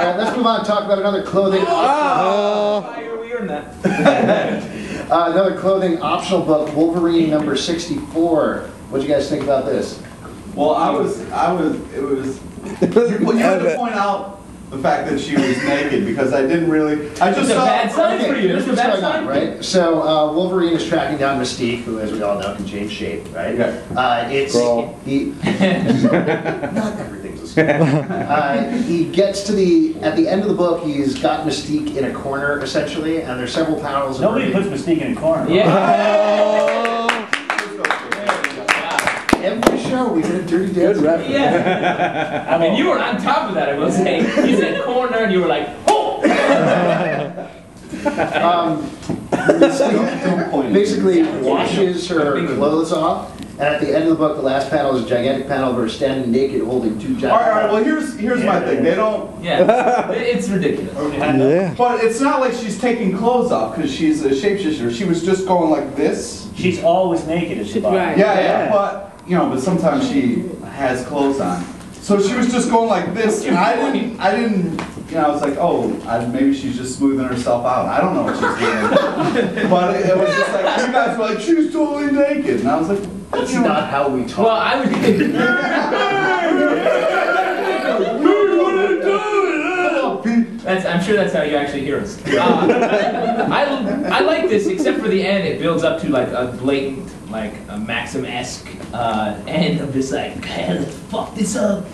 right, let's move on and talk about another clothing. Why are we in that? Another clothing optional book, Wolverine number 64. What do you guys think about this? Well, it was. You had to point out the fact that she was naked because I didn't really. I just It's a saw. bad sign for you. Here's It's a what's bad going sign. on, right? So Wolverine is tracking down Mystique, who, as we all know, can change shape, right? Okay. Not everything's a scroll. He gets to at the end of the book. He's got Mystique in a corner essentially, and there's several panels. Nobody puts Mystique in a corner. Yeah. Every show we get a dirty dance. Yeah. I mean, you were on top of that, I will say. You said corner, and you were like, oh! Basically washes her clothes off, and at the end of the book, the last panel is a gigantic panel of her standing naked holding two giant. All right. Well, here's my thing. They don't. Yeah, it's ridiculous. Yeah. But it's not like she's taking clothes off because she's a shapeshifter. She was just going like this. She's always naked at the bottom. Right. Yeah. But but sometimes she has clothes on. So she was just going like this, and I didn't. I was like, maybe she's just smoothing herself out. I don't know what she's doing. But it was just like, you guys were like, she's totally naked. And I was like, That's not how we talk. Well, I was. I'm sure that's how you actually hear us. I like this, except for the end. It builds up to like a blatant, like a Maxim-esque end of just like, hey, let's fuck this up.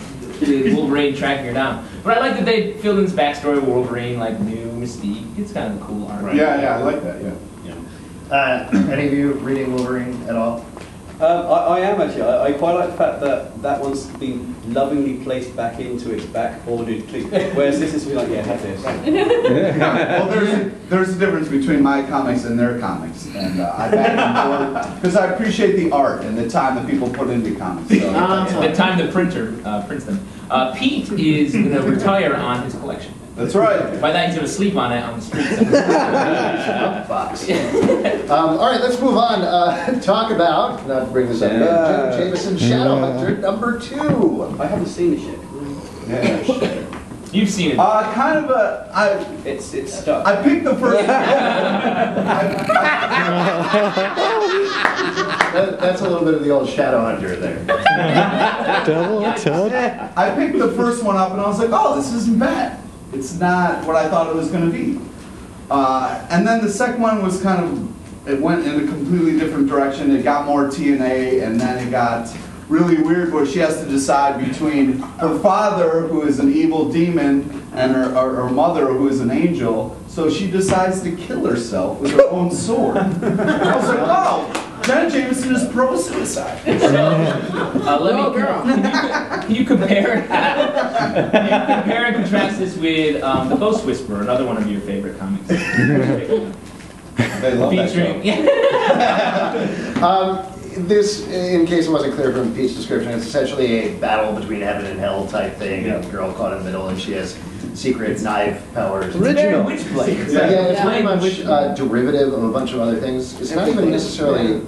Wolverine tracking her down. But I like that they filled in this backstory of Wolverine, like new Mystique. It's kind of a cool art. Yeah, yeah, I like that. Yeah. Any of you reading Wolverine at all? I am actually. I quite like the fact that that one's been lovingly placed back into its back ordered, whereas this is like, yeah, have this. Well, there's a difference between my comics and their comics, and I back them more because I appreciate the art and the time that people put into comics. So, The time the printer prints them. Pete is going to retire on his collection. that's right. By that, he's going to sleep on it on the streets. Fox. All right, let's move on. Talk about, not to bring this up, Jameson Shadowhunter number 2. I haven't seen this yet. Yeah. You've seen it. Kind of a. It's stuck. I picked the first. That's a little bit of the old Shadowhunter there. I picked the first one up and I was like, oh, this isn't bad. It's not what I thought it was going to be. And then the second one was it went in a completely different direction. It got more TNA, and then it got really weird where she has to decide between her father, who is an evil demon, and her mother, who is an angel. So she decides to kill herself with her own sword. I was like, wow, Jenna Jameson is pro-suicide. Can you compare and contrast this with The Ghost Whisperer, another one of your favorite comics? They love that show. This, in case it wasn't clear from Pete's description, it's essentially a battle between heaven and hell type thing. A girl caught in the middle, and she has secret knife powers. Original Witchblade. It's very much derivative of a bunch of other things. It's not even necessarily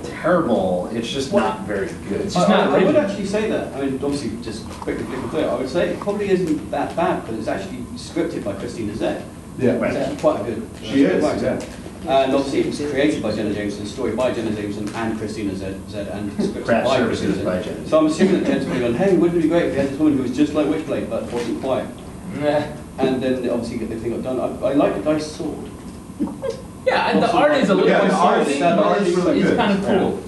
terrible. It's just not very good. It's just I would actually say that. I mean, obviously, just quickly clear. I would say it probably isn't that bad because it's actually scripted by Christina Zed. Yeah, It's actually quite a good. She is. Yeah. And obviously it was created by Jenna Jameson, story by Jenna Jameson and Christina Zed and scripted Craft by services Christina by Zed. Jenna. So I'm assuming that Jen's probably gone, hey, wouldn't it be great if we had this woman who was just like Witchblade but wasn't quite. And then obviously get the thing got done. I like the guy's sword. Yeah, and the art is a little more salty, but it's kind of cool.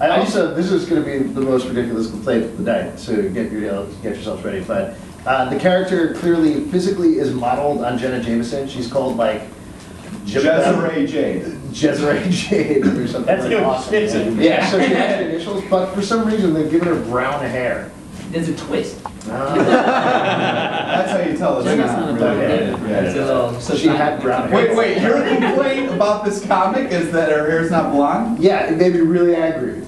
I also, this is going to be the most ridiculous complaint of the night, so get yourselves ready. But the character clearly physically is modeled on Jenna Jameson. She's called like Jezere Jade. Jezere Jade or something. That's like good. awesome. Stinson. Yeah, so she has the initials, but for some reason they've given her brown hair. There's a twist. That's how you tell it's Jenna's not not a really redhead. good. It's a little, so She had brown hair. Wait, your complaint about this comic is that her hair's not blonde? Yeah, it made me really angry.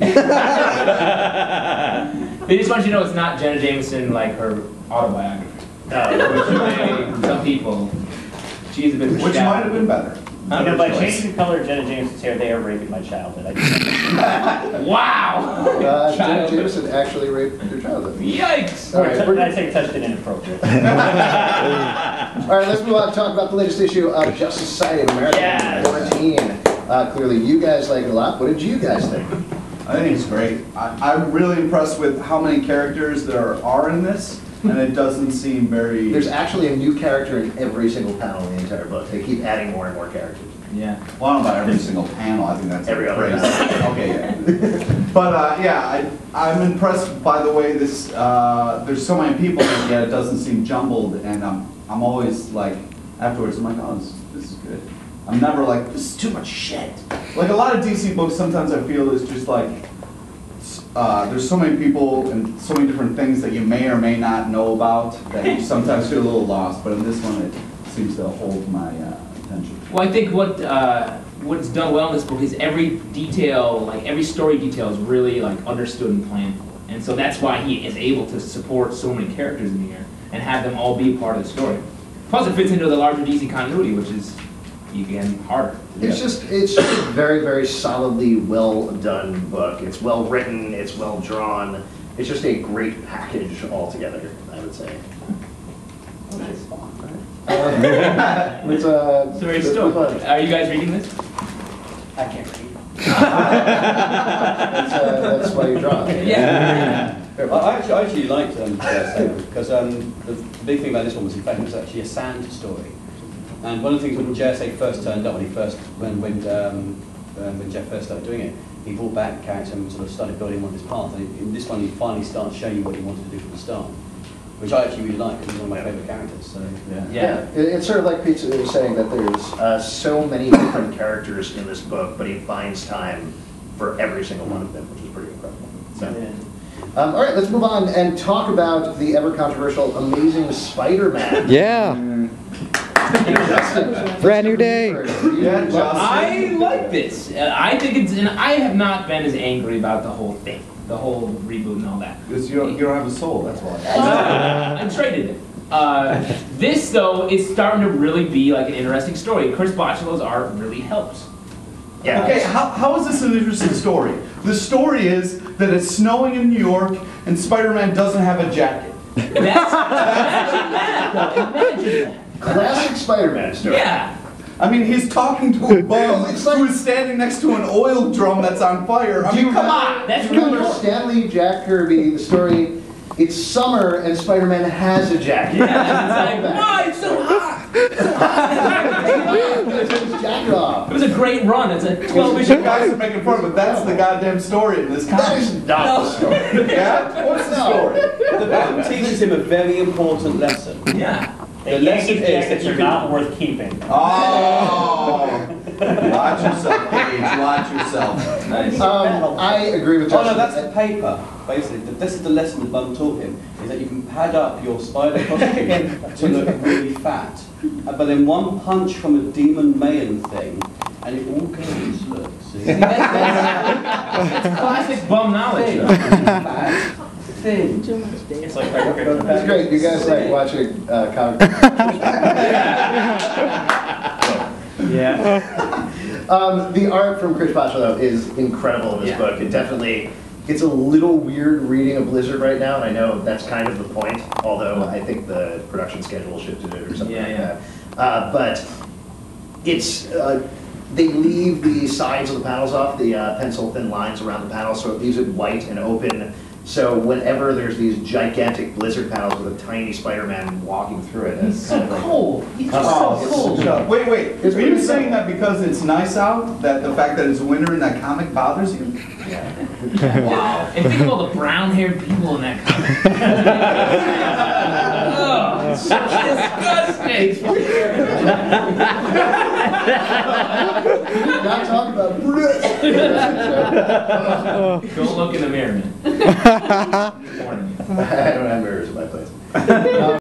They just want you to know it's not Jenna Jameson like her autobiography. Which may, some people, she's a bit Which might have been better. You know, by changing the color of Jenna Jameson's hair, they are raping my childhood. Wow! Jenna Jameson actually raped your childhood. Yikes! All right, I say touched it inappropriate. All right, let's move on and talk about the latest issue of Justice Society of America, Yes. 14. Clearly, you guys like it a lot. What did you guys think? I think it's great. I'm really impressed with how many characters there are in this, and it doesn't seem very... There's actually a new character in every single panel in the entire book. They keep adding more and more characters. Yeah. Well, I don't know about every single panel. I think that's Every other crazy. panel. Okay, yeah. But yeah, I'm impressed by the way this. There's so many people, yet it doesn't seem jumbled, and I'm always like afterwards. I'm like, oh, this is good. I'm never like, this is too much shit. Like a lot of DC books, sometimes I feel is just like there's so many people and so many different things that you may or may not know about that you sometimes feel a little lost. But in this one, it seems to hold my attention. Well, I think what's done well in this book is every detail, like every story detail, is really like understood and planned for, and so that's why he is able to support so many characters in here and have them all be a part of the story. Plus, it fits into the larger DC continuity, which is again harder. It's just a very, very solidly well done book. It's well written. It's well drawn. It's just a great package altogether, I would say. So very stoked. Are you guys reading this? I can't read. That's why you draw. Yeah. I actually liked because the big thing about this one was in fact it was actually a sand story. And one of the things when JSA first turned up, when Jeff first started doing it, he brought back character and sort of started building him on his path. And in this one, he finally started showing you what he wanted to do from the start, which I actually really like because he's one of my favourite characters. So Yeah. It's sort of like Pete was saying that there's so many different characters in this book, but he finds time for every single one of them, which is pretty incredible. So, all right, let's move on and talk about the ever controversial Amazing Spider-Man. Yeah. Justin, Brand new day. Yeah, Justin. I like this. I think it's, and I have not been as angry about the whole thing, the whole reboot and all that. Because you don't have a soul. That's why. I traded it. This though, it's starting to really be like an interesting story. Chris Bocciolo's art really helps. Yeah. Okay, how is this an interesting story? The story is that it's snowing in New York and Spider-Man doesn't have a jacket. Imagine that. Classic Spider-Man story. Yeah. I mean, he's talking to a bum who is standing next to an oil drum that's on fire. I mean, come on! That's Do you remember real. Stanley Jack Kirby, the story, it's summer and Spider-Man has a jacket. Yeah, it's like, why it's so hot? Take his jacket off. It was a great run. It's a You 12-issue. guys are making fun, but that's the goddamn story in this That comic. is not the story. Yeah? What's the story? the book teaches him a very important lesson. Yeah. The The lesson Yankee is jackets that you are can- not worth keeping. Oh! Watch yourself, Paige. Watch yourself. Nice. I agree with Oh Justin. no, that's the paper. Basically, this is the lesson that Bum taught him: is that you can pad up your spider costume to look really fat, but then one punch from a demon Mayan thing, and it all goes. Look, see? That's classic bum knowledge. Fat, thin. It's like It's great. You guys like watching comic Yeah. The art from Chris Bocciolo is incredible in this Yeah. book. It definitely, it's a little weird reading a Blizzard right now, and I know that's kind of the point, although I think the production schedule shifted it or something like that. But it's, they leave the sides of the panels off, the pencil thin lines around the panel, so it leaves it white and open. So whenever there's these gigantic Blizzard panels with a tiny Spider-Man walking through it, He's it's so kind of like, cold. He's just Oh, so it's- cold. no. Wait. It's Are you pretty saying simple. that because it's nice out, that the fact that it's winter in that comic bothers you? Wow. And think of all the brown-haired people in that comic. Oh, it's so disgusting. not talking about. Don't look in the mirror, man. I don't have mirrors in my place.